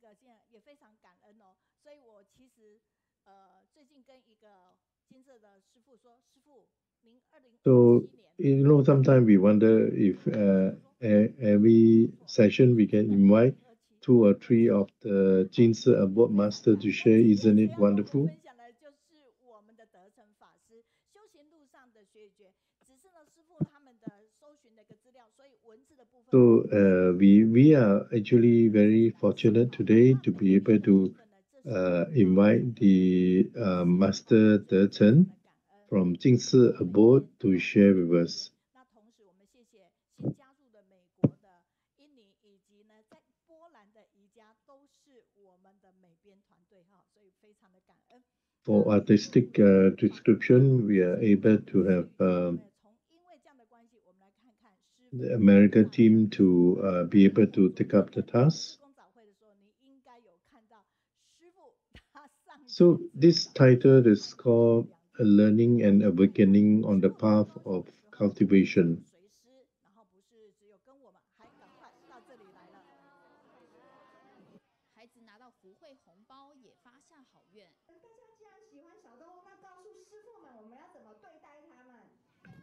个现在也非常感恩哦。所以我其实最近跟一个金色的师傅说，师傅，您So 2027年sometimes we wonder if every session we can invite 2 or 3 of the Jing Abode master to share. Isn't it wonderful? 分享的就是我们的德成法师修行路上的学诀，只是呢师傅他们的搜寻的一个资料，所以文字的部分。So we are actually very fortunate today to be able to invite the Master De Chen from Jing Abode to share with us. 那同时我们谢谢新加入的美国的、印尼以及呢在波兰的宜家，都是我们的美编团队哈，所以非常的感恩。For artistic description, we are able to have the American team to be able to take up the task. So this title is called Learning and Awakening on the Path of Cultivation.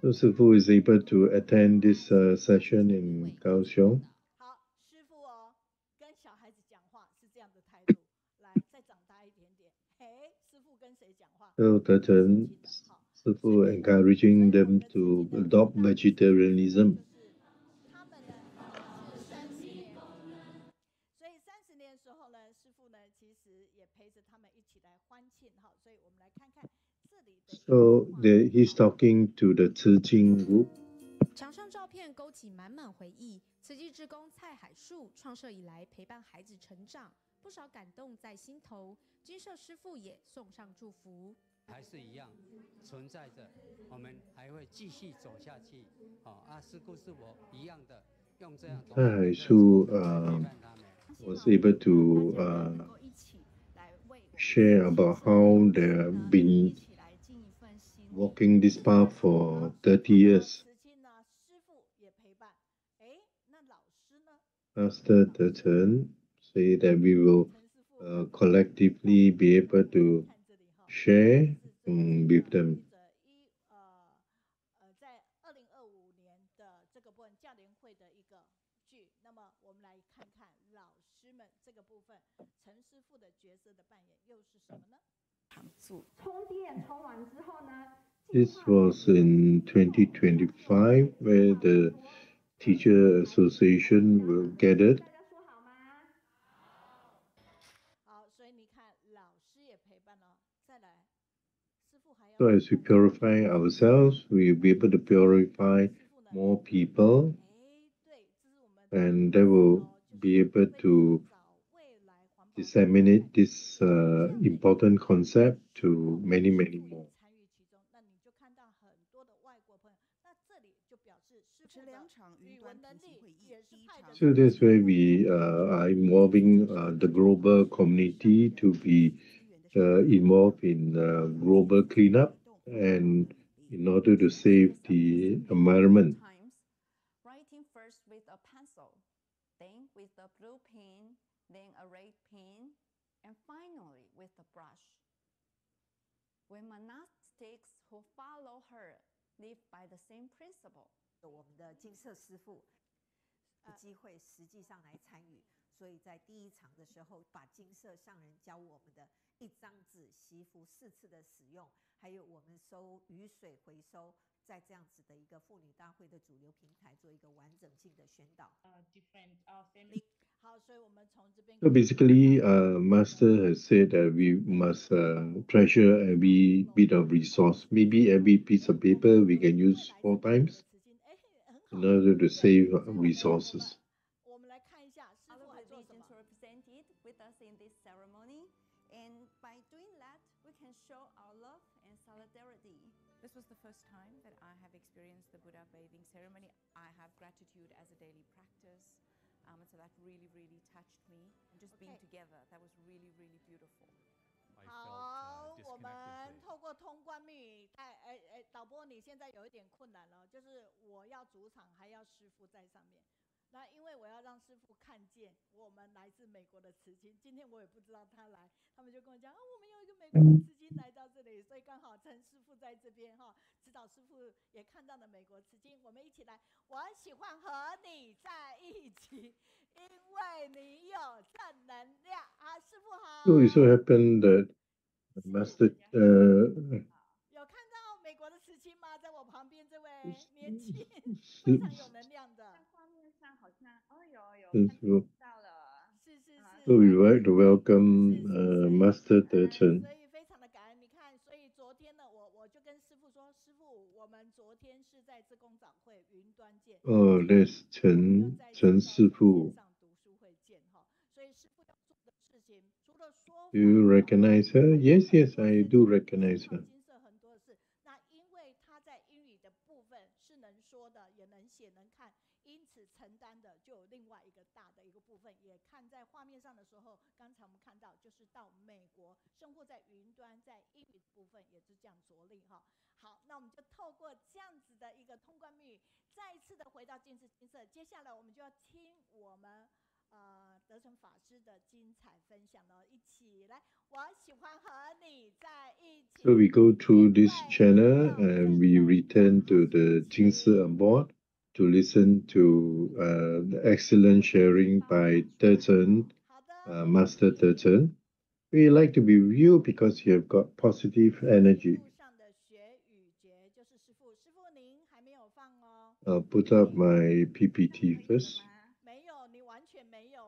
So Sifu is able to attend this session in Kaohsiung. 好，师傅哦，跟小孩子讲话是这样的态度。来，再长大一点点。嘿，师傅跟谁讲话？So Dechen, Sifu encouraging them to adopt vegetarianism. 他们呢是30年，所以30年的时候呢，师傅呢其实也陪着他们一起来欢庆哈。所以我们来看看这里的。So he's talking to the Jing group. 墙上照片勾起满满回忆。慈济志工蔡海树创设以来，陪伴孩子成长，不少感动在心头。金舍师傅也送上祝福。还是一样存在着，我们还会继续走下去。师父是我一样的，用这样同样的热情陪伴他们。Was able to share about how they have been walking this path for 30 years. Master Dechen say that we will collectively be able to share with them. 在2025年的这个部分教联会的一个剧，那么我们来看看老师们这个部分，陈师傅的角色的扮演又是什么呢？充电充完之后呢 This was in 2025 where the Teacher Association were gathered. 大家说好吗？好，所以你看老师也陪伴了，再来，师傅还要。So as we purify ourselves, we will be able to purify more people, and they will be able to disseminate this important concept to many, many more. So that's why we are involving the global community to be involved in global cleanup and in order to save the environment. Writing first with a pencil, then with a blue pen, then a red pen, and finally with a brush. When monastics who follow her live by the same principle. 我们的金色师傅的机会实际上来参与，所以在第一场的时候，把金色上人教我们的一张纸惜福4次的使用，还有我们收雨水回收，在这样子的一个妇女大会的主流平台做一个完整性的宣导。好，所以我们从这边。So basically, Master has said that we must treasure every bit of resource. Maybe every piece of paper we can use 4 times in order to save resources. 我们来看一下师傅还做什么。Represented with us in this ceremony, and by doing that, we can show our love and solidarity. This was the first time that I have experienced the Buddha bathing ceremony. I have gratitude as a daily practice. So that really, really touched me. And just being together, that was really, really beautiful. 好，我们透过通关密语，导播你现在有一点困难了，就是我要主场，还要师傅在上面。那因为我要让师傅看见我们来自美国的慈经，今天我也不知道他来，他们就跟我讲我们有一个美国的慈经来到这里，所以刚好陈师傅在这边指导师傅也看到了美国慈经，我们一起来。我很喜欢和你在一起，因为你有正能量啊，师傅好。So it so happened that Master 有看到美国的慈青吗？在我旁边这位年轻非常有能量的。画面上好像有看到了。So we would like to welcome Master Cheng. 所以非常的感恩。你看，所以昨天呢，我就跟师傅说，师傅，我们昨天是在自工早会云端见。That's Cheng师傅。上读书会见所以师傅要做的事情，除了说 Do you recognize her? Yes, I do recognize her. 金色很多的事，那因为他在英语的部分是能说的，也能写能看，因此承担的就有另外一个大的一个部分。也看在画面上的时候，刚才我们看到就是到美国生活在云端，在英语的部分也是这样着力好，那我们就透过这样子的一个通关密语，再一次的回到金色。接下来我们就要听我们德成法师的精彩分享了，一起来。我喜欢和你在一起。So we go through this channel and we return to the Jing Abode to listen to the excellent sharing by Cheng, Master Cheng. We like to be with you because you have got positive energy. I'll put up my PPT first. 没有，你完全没有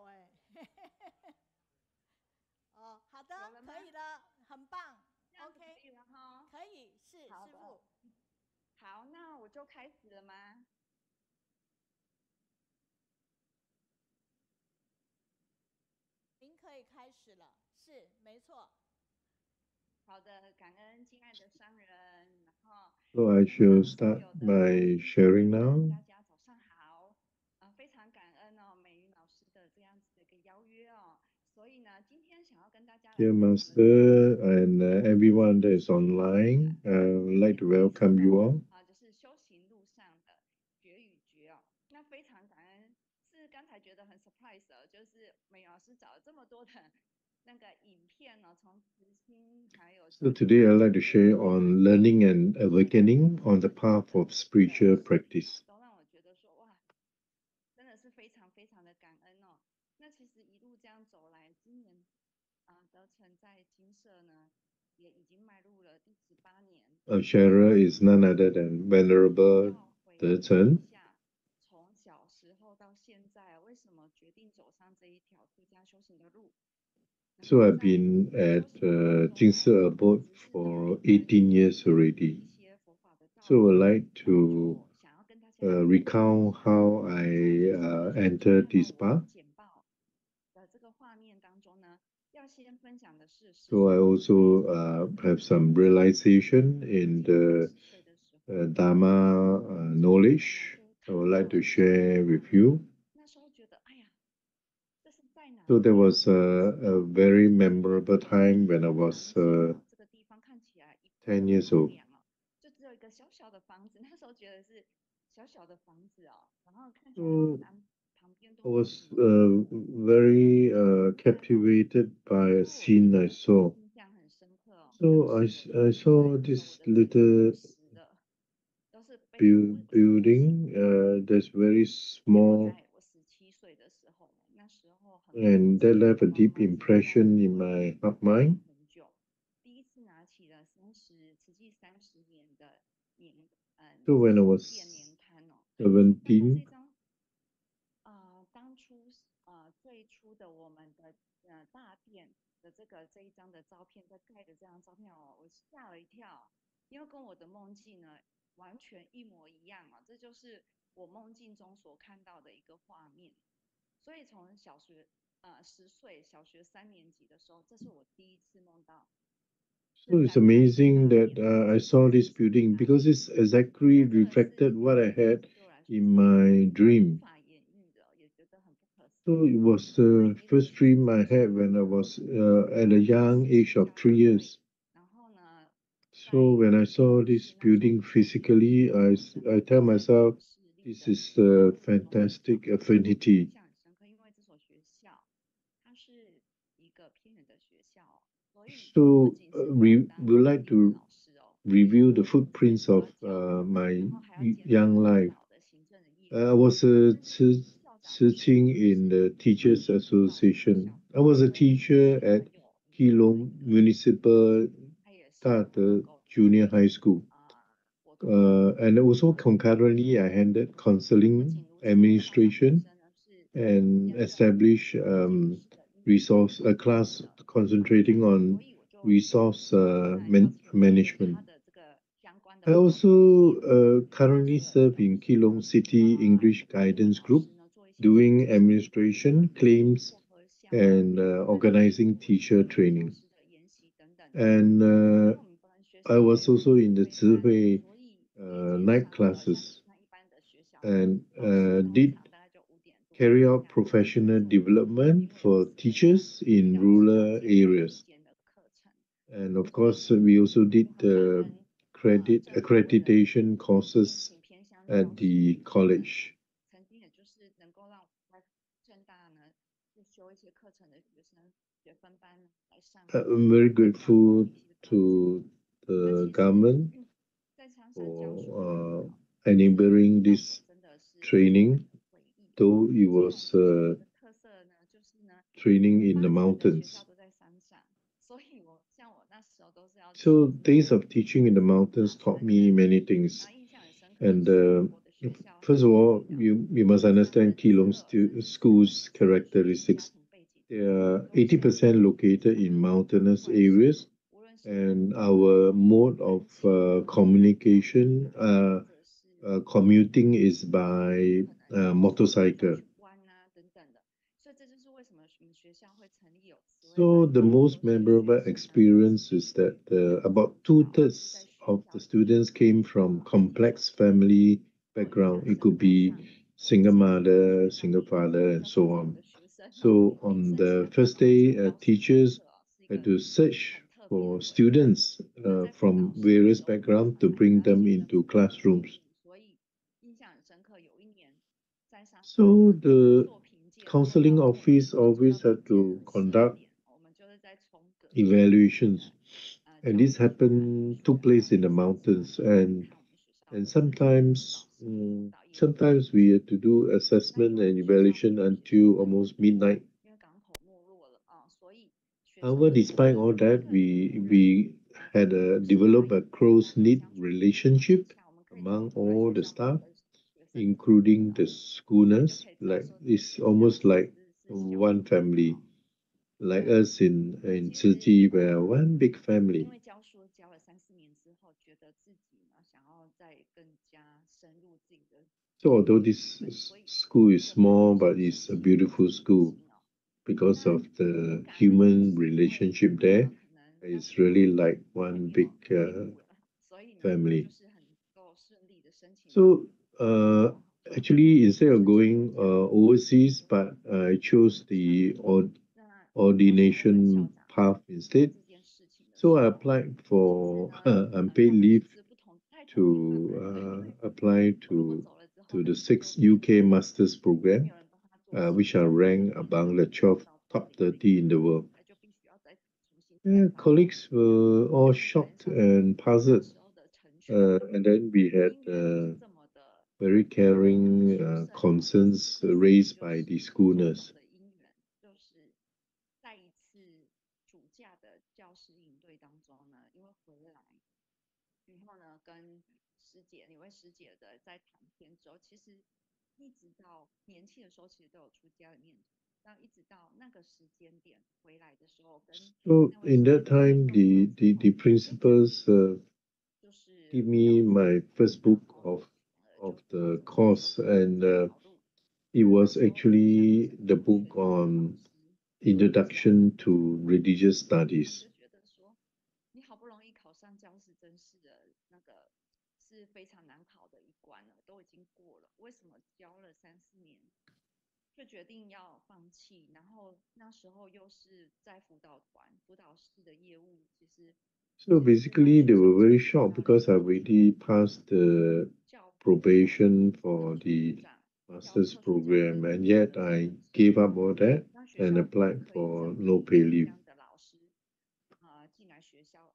好的，可以了，很棒。OK， 可以了哈。可以，是师傅。好，那我就开始了吗？您可以开始了，是没错。好的，感恩亲爱的商人，然后。So I shall start by sharing now. 大家早上好，非常感恩美云老师的这样子的一个邀约所以呢，今天想要跟大家 Dear Master and everyone that is online, I would like to welcome you all. 就是修行路上的觉与觉那非常感恩，是刚才觉得很 surprise 就是美云老师找了这么多的那个影片从慈心还有。So today I'd like to share on learning and awakening on the path of spiritual practice. 都让我觉得说哇，真的是非常非常的感恩那其实一路这样走来，今年德成在金色呢，也已经迈入了第18年。Our sharer is none other than Venerable Cheng. 从小时候到现在，为什么决定走上这一条出家修行的路？ So I've been at Jing Abode for 18 years already. So I'd like to recount how I entered this path. So I also have some realization in the Dharma knowledge I would like to share with you. So there was a very memorable time when I was 10 years old. So I was very captivated by a scene I saw. So I saw this little building that's very small, and that left a deep impression in my mind. So when I was 17, 当初最初的我们的大殿的这一张的照片，在盖的这张照片我吓了一跳，因为跟我的梦境呢完全一模一样这就是我梦境中所看到的一个画面。所以从小学10岁，小学3年级的时候，这是我第一次梦到。So it's amazing that I saw this building because it's exactly reflected what I had in my dream. So it was the first dream I had when I was at a young age of 3 years. So when I saw this building physically, I tell myself This is a fantastic affinity. 印象很深刻，因为这所学校它是一个偏远的学校，所以 So 不仅是 we 我当 would like 地的 to 老师哦， review the footprints of my 然后还要兼 young 顾 life. 教导的行政的业 I 务， was a 甚至校长 Cheng in the Teachers Association. I was a teacher at Keelung Municipal 他也是 Tata Junior High School. 活动 And also concurrently, I handled counseling, administration, and established a class concentrating on resource management. 他的这个相关的 I also currently serve in Keelung City English Guidance Group, doing administration, claims, and organizing teacher training. And I was also in the Zihui night classes and did carry out professional development for teachers in rural areas. And of course, we also did accreditation courses at the college. 曾经也就是能够让在正大呢去修一些课程的学生学分班来上。 I'm very grateful to the government 在山上教书 for enabling this training, though it was 特色呢，就是呢 training in the 学 mountains. 校都在山上，所以我像我那时候都是要 So days of teaching in the mountains taught me many things. 印象很深刻的 And 是我的学校 first of all, you must understand Keelung School's characteristics. They are 80% located in mountainous areas, and our mode of communication, commuting is by motorcycle. 湾啊等等的，所以这就是为什么我们学校会成立有词汇 So 班 the most memorable experience is that about 2/3 of the students came from complex family background. It could be single mother, single father, and so on. So on the first day, teachers had to search for students from various backgrounds to bring them into classrooms. 所以印象很深刻，有一年在山 So the 做评鉴 counseling office always had to conduct 我们就是在重阁 evaluations, and this took place in the mountains, and sometimes sometimes we had to do assessment and evaluation until almost midnight. 因为港口没落了啊，所以学 However, despite all that, we had developed a close-knit relationship among all the staff, including the schooners. Like it's almost like one family. Like us in Tzu Chi, we are one big 因 family. 为教书教了3、4年之后，觉得自己呢想要再更加深入自己的 So although this school is small, but it's a beautiful school because of the human relationship there. It's really like one big family. 就是很够顺利的申请 So actually, instead of going overseas, but I chose the ordination path instead. 这件事情的 So I applied for unpaid leave to apply to the 6th UK Masters program, which are ranked among the 12 top 30 in the world. 就必须要再重新 Yeah, colleagues were all shocked and puzzled. And then we had 这么的 very caring concerns raised by the schooners. 的因缘，就是在一次暑假的教师营队当中呢，因为回来以后呢，跟师姐有位师姐的在谈天之后，其实一直到年轻的时候，其实都有出家的念头，然后一直到那个时间点回来的时候，跟 So in that time, the principals give me my first book of the course, and it was actually the book on Introduction to Religious Studies. 就觉得说，你好不容易考上教师真试的那个是非常难考的一关了，都已经过了，为什么教了3、4年就决定要放弃？然后那时候又是在辅导团、辅导室的业务，其实 So basically, they were very shocked because I already passed the probation for the master's program, and yet I gave up all that and applied for no pay leave. 进来学校，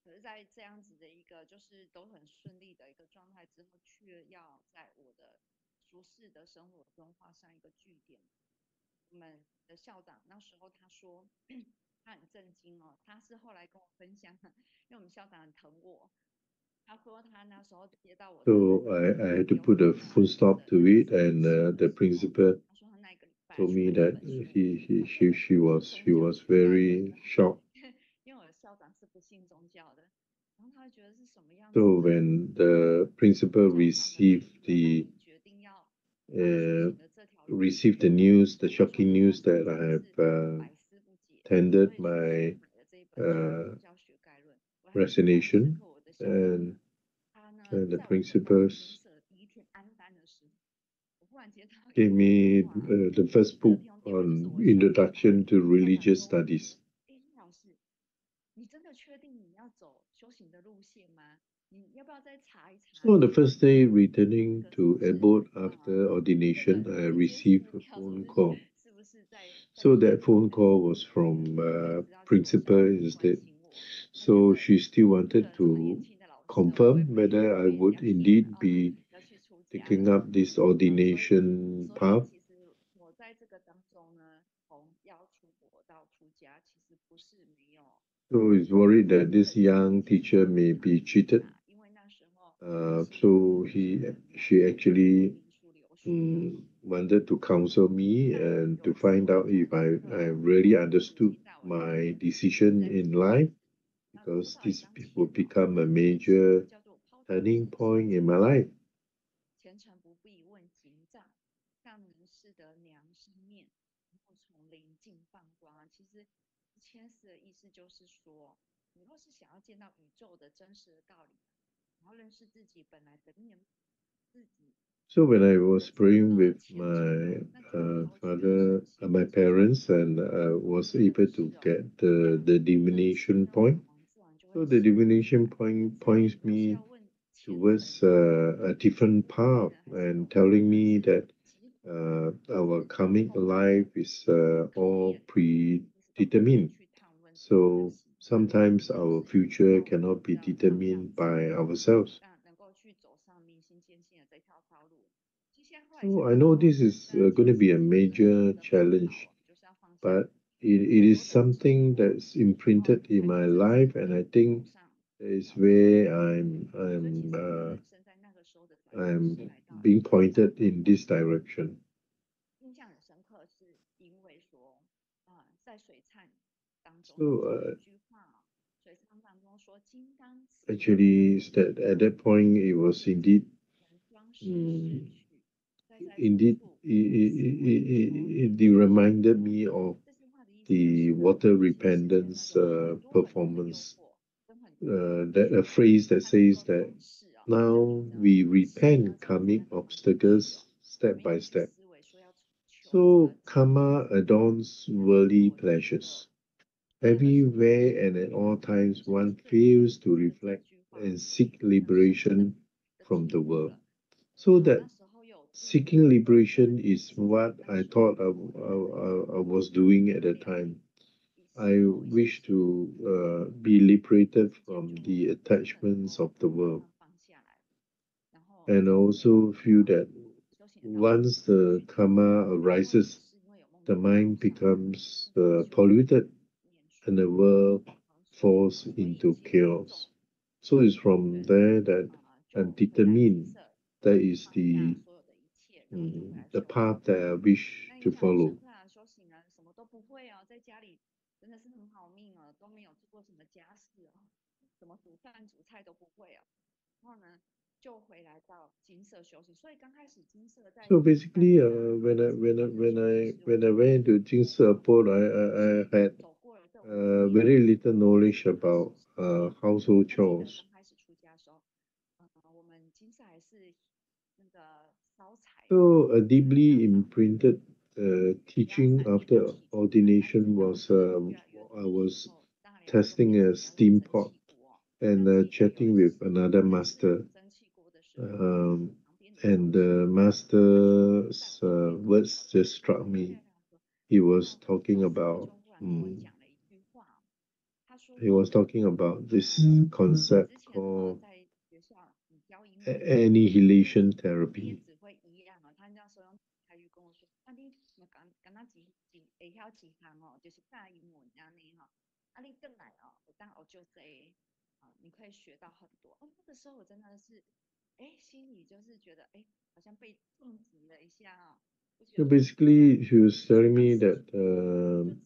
可是，在这样子的一个就是都很顺利的一个状态之后，却要在我的舒适的生活中画上一个句点。我们的校长那时候他说，他很震惊哦，他是后来跟我分享，因为我们校长很疼我。他说他那时候接到我的 So I had to put a full stop to it, and the principal told me that she was very shocked. 因为我的校长是不信宗教的，然后他觉得是什么样子。 So when the principal received the news, the shocking news that I have tendered my resignation, and the principals gave me the first book on Introduction to Religious Studies. 老师，你真的确定你要走修行的路线吗？你要不要再查一查？ So the first day returning to Abode after ordination, I received a phone call. So that phone call was from principal instead. So she still wanted to confirm whether I would indeed be taking up this ordination path. So he's worried that this young teacher may be cheated. So she actually wanted to counsel me and to find out if I really understood my decision in life, because this would become a major turning point in my life. 前程不必问行障，向能识得良生面，然后从灵境放光。其实千丝的意思就是说，你若是想要见到宇宙的真实的道理，然后认识自己本来的面，自己。 So when I was praying with my my parents, and was able to get the divination point. So the divination point points me towards a different path, and telling me that our karmic life is all predetermined. So sometimes our future cannot be determined by ourselves. So I know this is going to be a major challenge, but it is something that's imprinted in my life, and I think is where I'm being pointed in this direction. So actually, at that point, it was indeed it reminded me of the water repentance performance. That a phrase that says that now we repent karmic obstacles step by step. So karma adorns worldly pleasures. Everywhere and at all times, one fails to reflect and seek liberation from the world. So that seeking liberation is what I thought I was doing at the time. I wish to be liberated from the attachments of the world. And I also feel that once the karma arises, the mind becomes polluted, and the world falls into chaos. So it's from there that I'm determined that is the path that I wish to follow. 真的是很好命哦，都没有做过什么家事哦，怎么煮饭煮菜都不会哦。然后呢，就回来到金色修行。所以刚开始金色在。So basically, when I went to Jing Abode, I had very little knowledge about household chores. 刚开始出家的时候，我们金色还是那个烧柴。So a deeply imprinted teaching after ordination was I was testing a steam pot and chatting with another master. Um, and the master's words just struck me. He was talking about he was talking about this concept called annihilation therapy. So basically, she was telling me that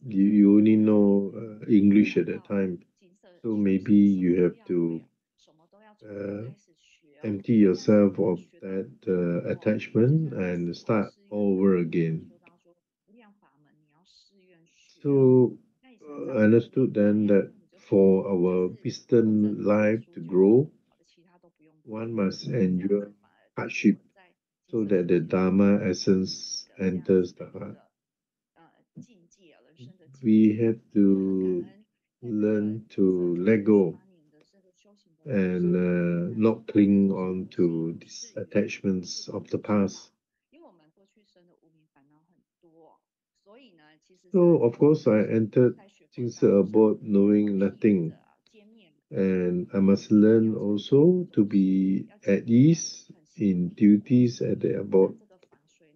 you only know English at that time, so maybe you have to empty yourself of that attachment and start over again. So I understood then that for our Western life to grow, one must endure hardship so that the Dharma essence enters the heart. We have to learn to let go and not cling on to these attachments of the past. So, of course, I entered Jing Abode knowing nothing, and I must learn also to be at ease in duties at the abode.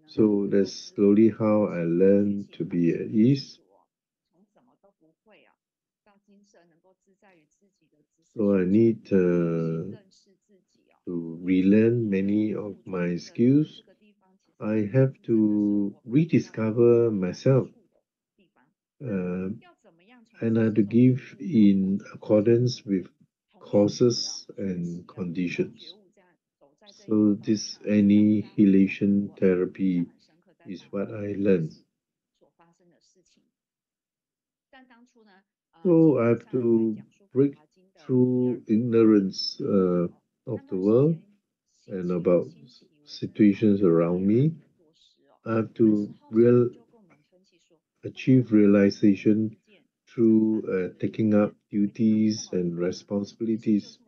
So that's slowly how I learn to be at ease. So I need to relearn many of my skills. I have to rediscover myself, and I have to give in accordance with causes and conditions. So this annihilation therapy is what I learned. So I have to break through ignorance of the world and about situations around me. I have to achieve realization through taking up duties and responsibilities.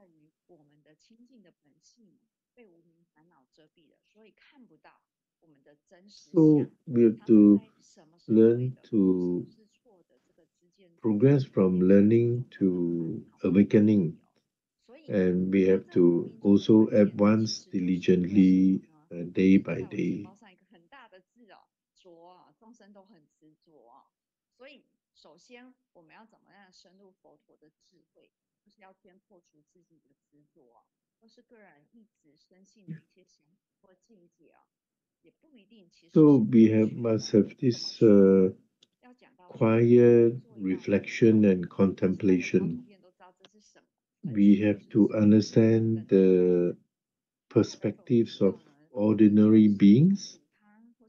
So we have to learn to progress from learning to awakening, and we have to also advance diligently day by day. So we must have this quiet reflection and contemplation. We have to understand the perspectives of ordinary beings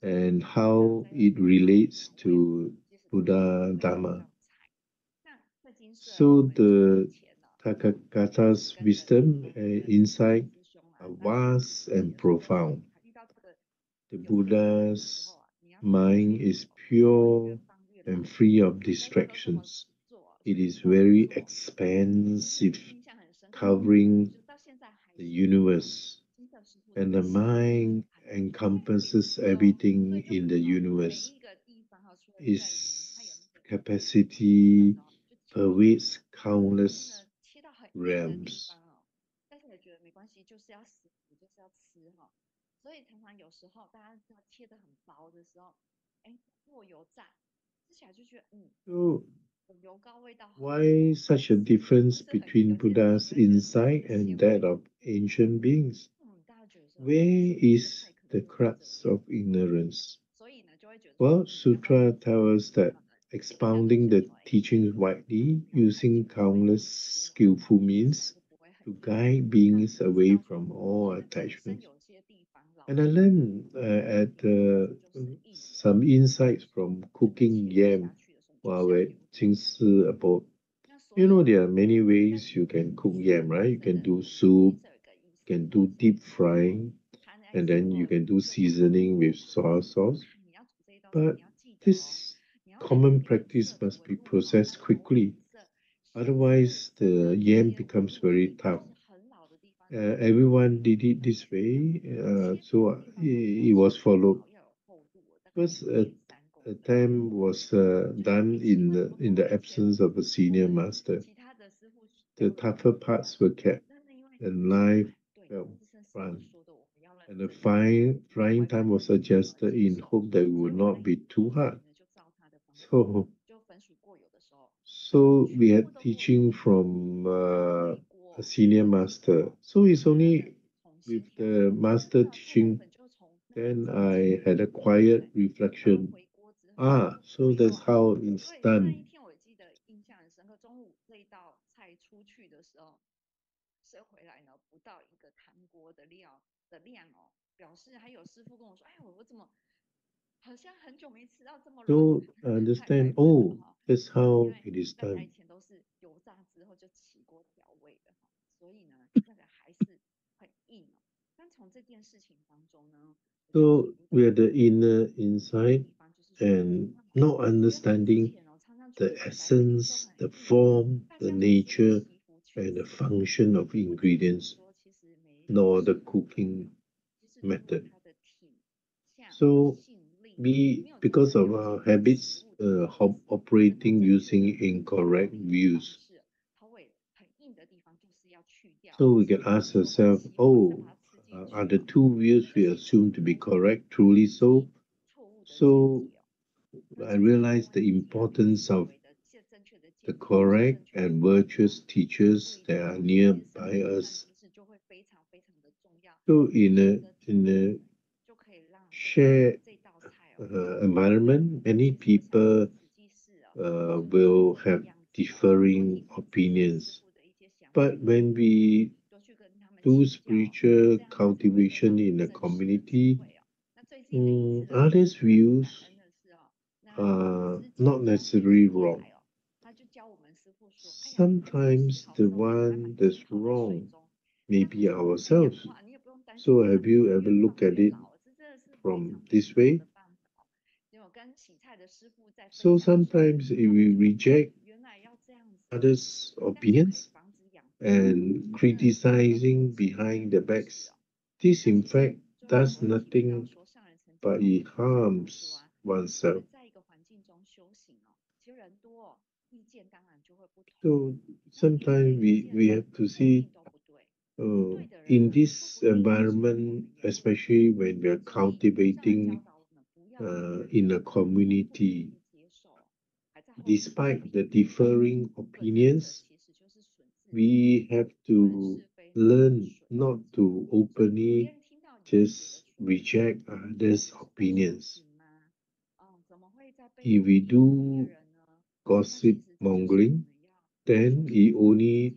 and how it relates to Buddha Dharma. So the Tathagata's wisdom and insight are vast and profound. The Buddha's mind is pure and free of distractions. It is very expansive, covering the universe, and the mind encompasses everything in the universe. Its capacity pervades countless realms. So, why such a difference between Buddha's insight and that of ancient beings? Where is the crux of ignorance? Well, Sutra tells us that expounding the teachings widely, using countless skillful means to guide beings away from all attachments. And I learned some insights from cooking yam while at Jingsi about. You know, there are many ways you can cook yam, right? You can do soup, you can do deep frying, and then you can do seasoning with soy sauce. But this common practice must be processed quickly, otherwise the yam becomes very tough everyone did it this way, so it was followed. First attempt was done in the absence of a senior master. The tougher parts were kept, and life felt fun. And the flying time was adjusted in hope that it would not be too hard. So we had teaching from a senior master. So it's only with the master teaching, then I had a quiet reflection. So that's how it's done. 射回来呢，不到一个汤锅的量哦，表示还有师傅跟我说，哎，我怎么好像很久没吃到这么软 So I understand, that's how it is 大家 done. 以前都是油炸之后就起锅调味的哈，所以呢，那个还是很硬哦。但从这件事情当中呢， So we are the inner insight and not understanding the essence, the form, the nature, and the function of ingredients, nor the cooking method. So we, because of our habits, operating using incorrect views. So we can ask ourselves, are the two views we assume to be correct truly so? So I realized the importance of the correct and virtuous teachers that are nearby us. So in a shared environment, many people will have differing opinions. But when we do spiritual cultivation in a community, others' views are not necessarily wrong. Sometimes the one that's wrong may be ourselves. So have you ever looked at it from this way? So sometimes if we reject others' opinions and criticizing behind their backs, this in fact does nothing but it harms oneself. So sometimes we have to see in this environment, especially when we are cultivating in a community, despite the differing opinions, we have to learn not to openly just reject others' opinions. If we do gossip mongering, then it only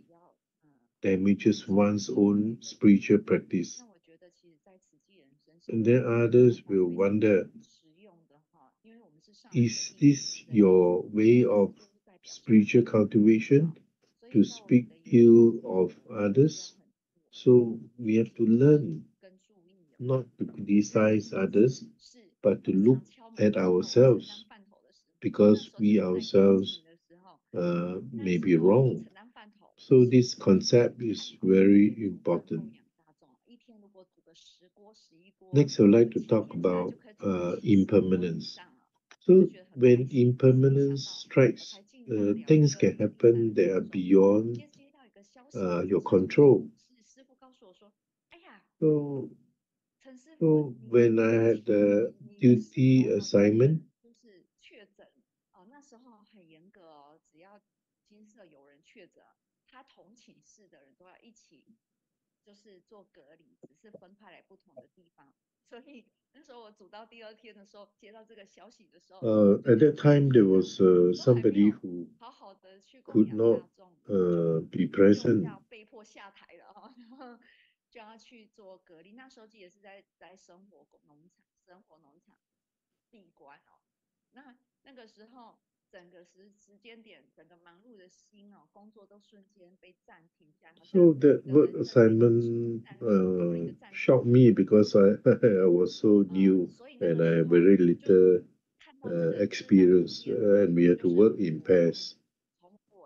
damages one's own spiritual practice. And then others will wonder, is this your way of spiritual cultivation, to speak ill of others? So we have to learn not to criticize others, but to look at ourselves, because we ourselves may be wrong. So this concept is very important. Next, I would like to talk about impermanence. So when impermanence strikes, things can happen that are beyond your control. So when I had the duty assignment, 那时候很严格哦，只要金色有人确诊，他同寝室的人都要一起，就是做隔离，只是分派来不同的地方。所以那时候我煮到第二天的时候，接到这个消息的时候，at that time there was somebody who 好好的去 could not be present. 要被迫下台了哈，然后就要去做隔离。那时候也是在生活农场闭关哦。那个时候，整个时间点，整个忙碌的心哦，工作都瞬间被暂停下。So that work assignment shocked me because I was so new and I have very little experience, and we had to work in pairs.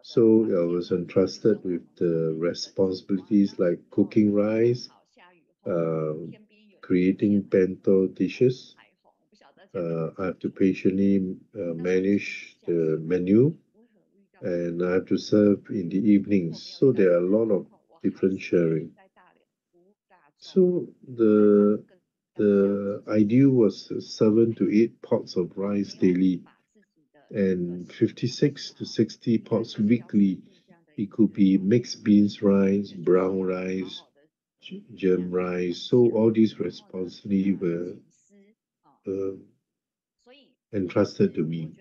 So I was entrusted with the responsibilities like cooking rice, uh, creating bento dishes. I have to patiently manage the menu, and I have to serve in the evenings. So there are a lot of different sharing. So the ideal was 7 to 8 pots of rice daily and 56 to 60 pots weekly. It could be mixed beans rice, brown rice, germ rice. So all these responsibilities were uh, entrusted to me.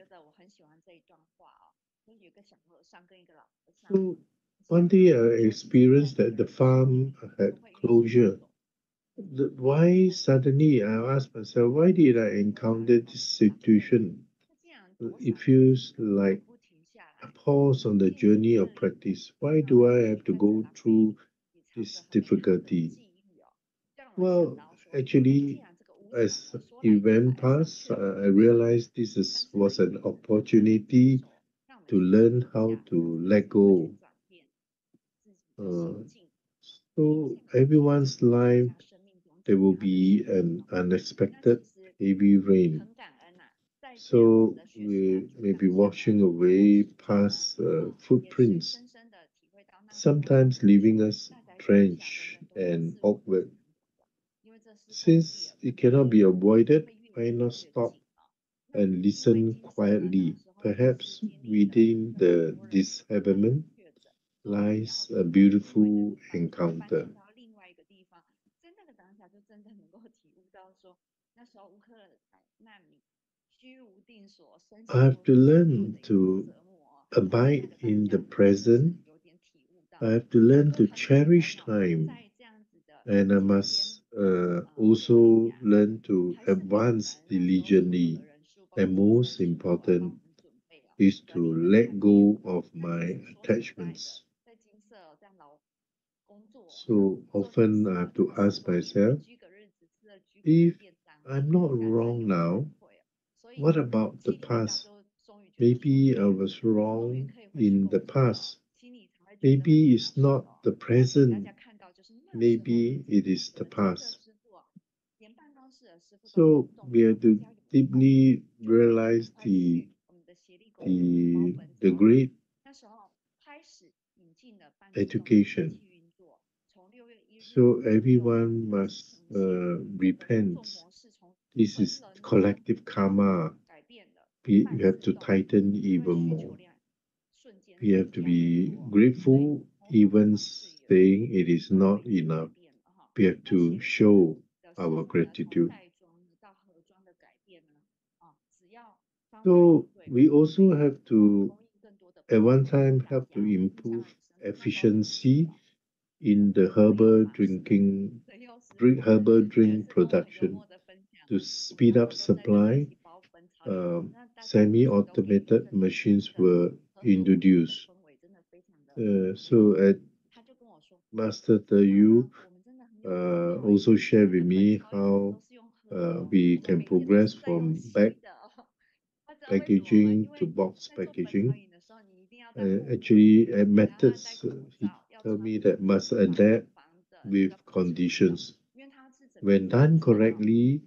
So one day I experienced that the farm had closure. Why suddenly I asked myself, why did I encounter this situation? It feels like a pause on the journey of practice. Why do I have to go through this difficulty? Well, actually, as event passed, I realized was an opportunity to learn how to let go. Uh, so everyone's life there will be an unexpected heavy rain. So we may be washing away past footprints, sometimes leaving us drenched and awkward. Since it cannot be avoided, why not stop and listen quietly? Perhaps within the dishabitment lies a beautiful encounter. I have to learn to abide in the present. I have to learn to cherish time, and I must also learn to advance diligently. And most important is to let go of my attachments. So often I have to ask myself, if I'm not wrong now, what about the past? Maybe I was wrong in the past. Maybe it's not the present. Maybe it is the past. So we have to deeply realize the great education. So everyone must repent. This is collective karma. We have to tighten even more. We have to be grateful, even saying it is not enough. We have to show our gratitude. So we also have to, at one time, have to improve efficiency in the herbal drink production to speed up supply. Semi-automated machines were introduced. So at Master Yu also share with me how we can progress from bag packaging to box packaging. Actually, methods, he told me that must adapt with conditions. When done correctly,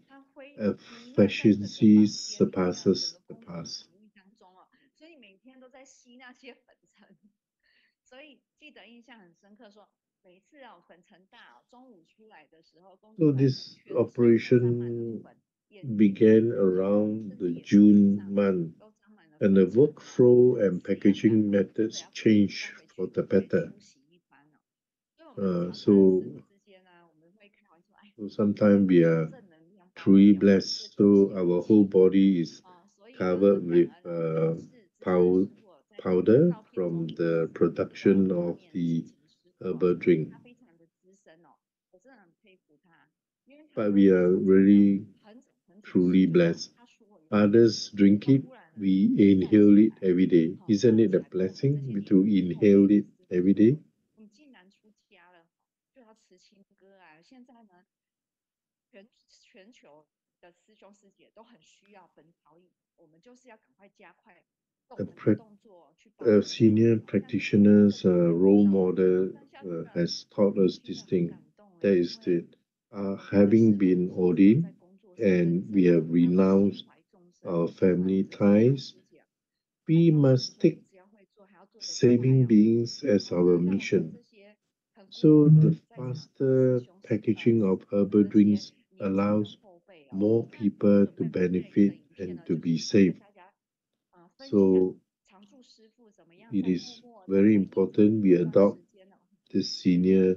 efficiency surpasses the past. So this operation began around the June month, and the workflow and packaging methods changed for the better. So sometimes we are truly blessed. So our whole body is covered with powder from the production of the herbal drink. But we are really truly blessed. Others drink it, we inhale it every day. Isn't it a blessing to inhale it every day? senior practitioners, role model has taught us this thing. That is that having been ordained and we have renounced our family ties, we must take saving beings as our mission. So the faster packaging of herbal drinks allows more people to benefit and to be safe. So it is very important we adopt this senior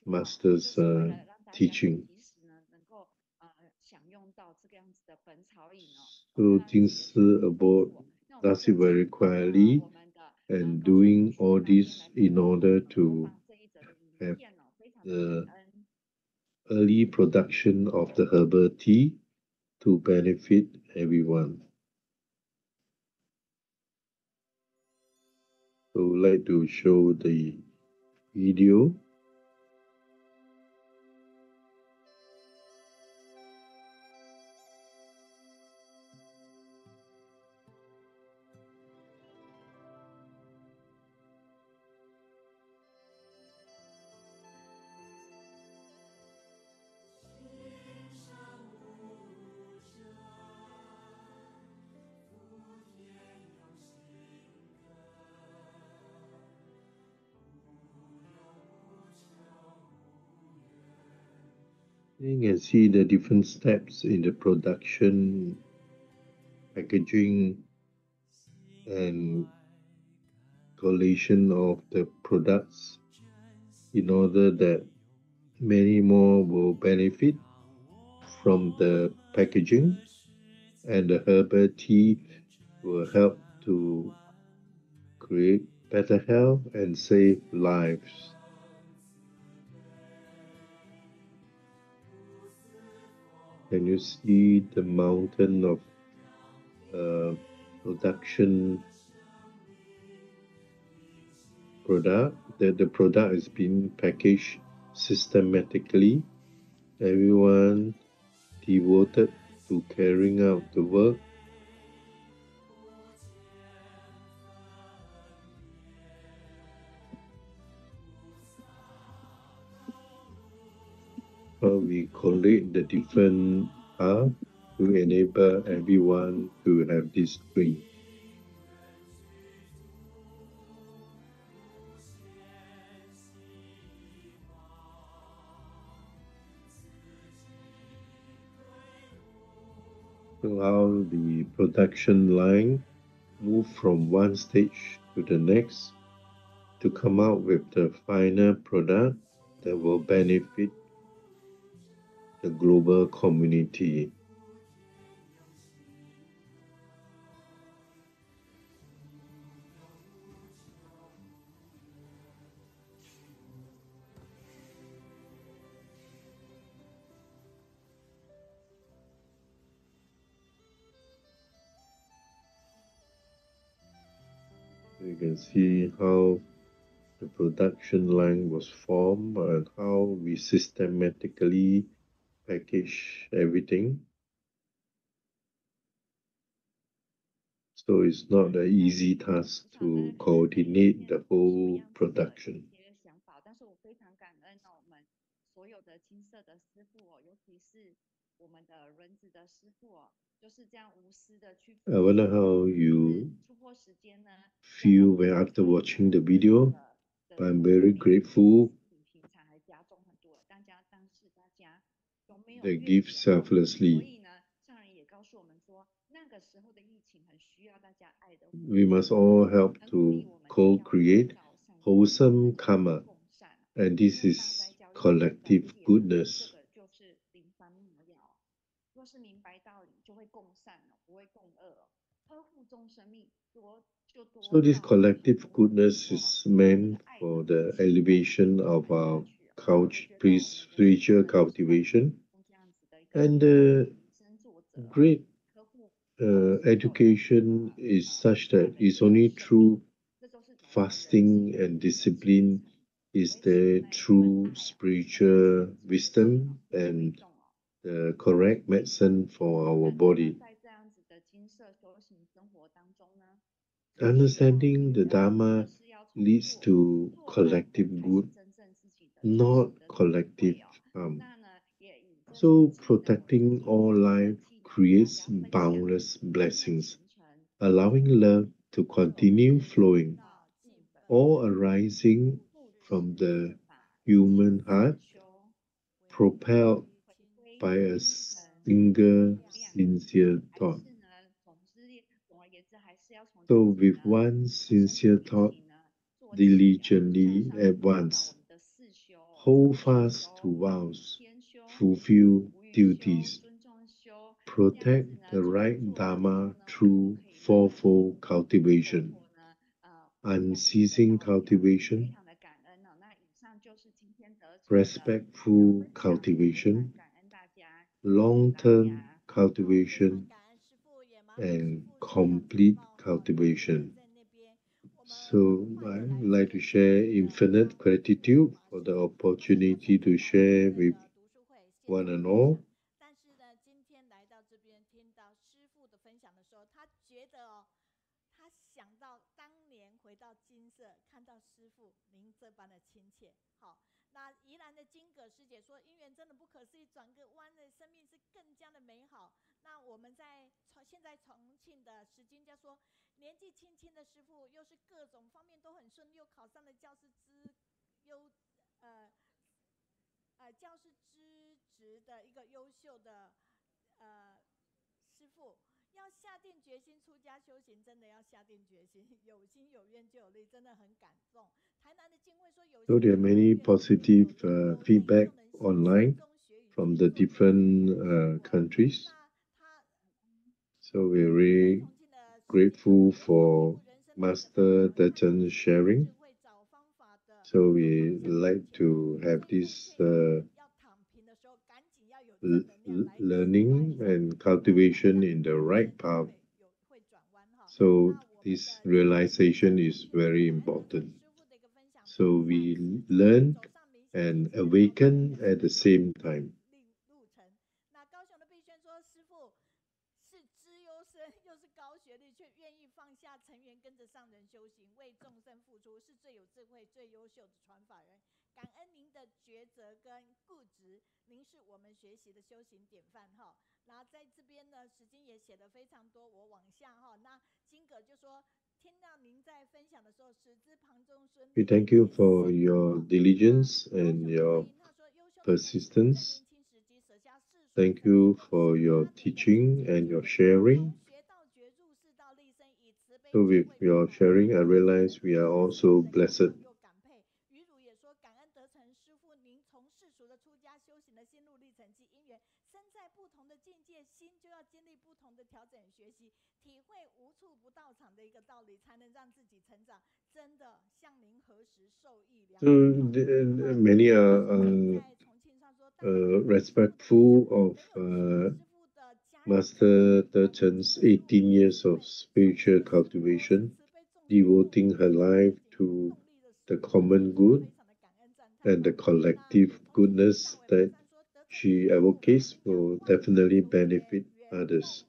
master's teaching. So Jing Abode does it very quietly and doing all this in order to have the early production of the herbal tea to benefit everyone. So I would like to show the video. You can see the different steps in the production, packaging, and collation of the products in order that many more will benefit from the packaging, and the herbal tea will help to create better health and save lives. Can you see the mountain of production product? That the product is being packaged systematically. Everyone devoted to carrying out the work. How we collate the different paths to enable everyone to have this drink. So how the production line move from one stage to the next to come out with the final product that will benefit the global community. You can see how the production line was formed and how we systematically package everything. So it's not an easy task to coordinate the whole production. I wonder how you feel when after watching the video, but I'm very grateful they give selflessly. We must all help to co-create wholesome karma, and this is collective goodness. So this collective goodness is meant for the elevation of our spiritual cultivation, and the great education is such that it's only through fasting and discipline is the true spiritual wisdom and the correct medicine for our body. Understanding the Dharma leads to collective good, not collective harm. So protecting all life creates boundless blessings, allowing love to continue flowing, all arising from the human heart, propelled by a single sincere thought. So with one sincere thought, diligently advance, hold fast to vows, fulfill duties, protect the right Dharma through fourfold cultivation, unceasing cultivation, respectful cultivation, long-term cultivation, and complete cultivation. So I'd like to share infinite gratitude for the opportunity to share with one and all. 但是呢，今天来到这边听到师父的分享的时候，他觉得他想到当年回到金色，看到师父您这般的亲切。好，那宜兰的金葛师姐说，姻缘真的不可思议，转个弯的生命是更加的美好。那我们现在重庆的石金家说，年纪轻轻的师父，又是各种方面都很顺利，又考上了教师优教师资质的一个优秀的师父，要下定决心出家修行，真的要下定决心，有心有愿就有力，真的很感动。台南的敬会说有。So there are many positive feedback online from the different countries. So we're really grateful for Master Dechen's sharing. So we like to have this learning and cultivation in the right path. So this realization is very important. So we learn and awaken at the same time. 那高雄的碧轩说，师父是资优生，又是高学历，却愿意放下尘缘，跟着上人修行，为众生付出，是最有智慧、最优秀的传法人。感恩您的抉择跟固执，您是我们学习的修行典范哈。然后在这边呢，时间也写的非常多，我往下哈。那金葛就说，听到您在分享的时候，使之旁中孙。We thank you for your diligence and your persistence. Thank you for your teaching and your sharing. So with your sharing, I realize we are also blessed. 于汝也说，感恩得成师父，您从世俗的出家修行的心路历程及因缘，身在不同的境界，心就要经历不同的调整学习，体会无处不到场的一个道理，才能让自己成长。真的，向您何时受益良多。Many are respectful of Master Dechen's 18 years of spiritual cultivation, devoting her life to the common good and the collective goodness that she advocates will definitely benefit others.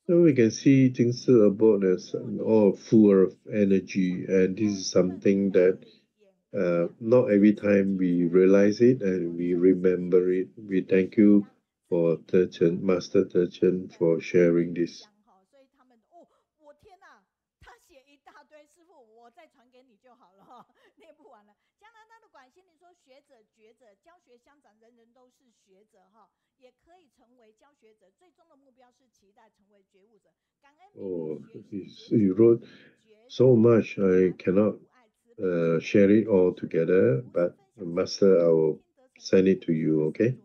So we can see Jing Abode as all full of energy, and this is something that not every time we realize it and we remember it. We thank you for Dechen, Master Dechen, for sharing this. 我天哪，他写一大堆，师父，我再传给你就好了哈，念不完了。加拿大的管心灵说，学者、觉者，教学相长，人人都是学者哈，也可以成为教学者，最终的目标是期待成为觉悟者。感恩。Oh, you wrote so much. I cannot share it all together, but Master, I will send it to you, okay?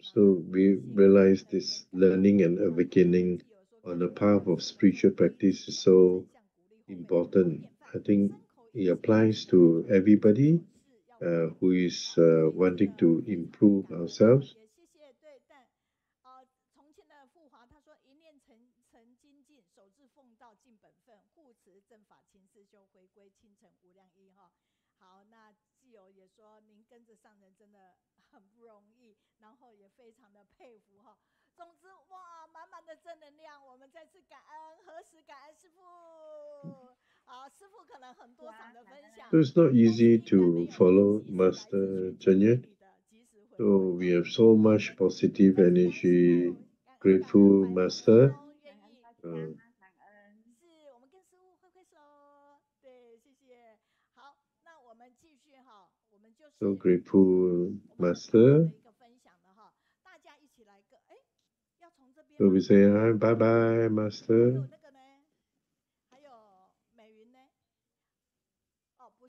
So we realize this learning and awakening on the path of spiritual practice is so important. I think it applies to everybody who is wanting to improve ourselves. 重庆的富华他说，一念诚精进，守志奉道尽本分，护持正法勤思修，回归清晨无量义哈。好，那基友也说，您跟着上人真的很不容易，然后也非常的佩服哈。总之，哇，再次感恩，何时感恩师父？好，师父可能很多场的分享。So it's not easy to follow Master Cheng Yuan. So we have so much positive energy. Grateful, Master. 是我们跟师父挥挥手，对，谢谢。好，那我们继续哈，我们就是 So grateful, Master. 一个分享的哈，大家一起来个，哎，要从这边 So we say hi, bye bye, Master.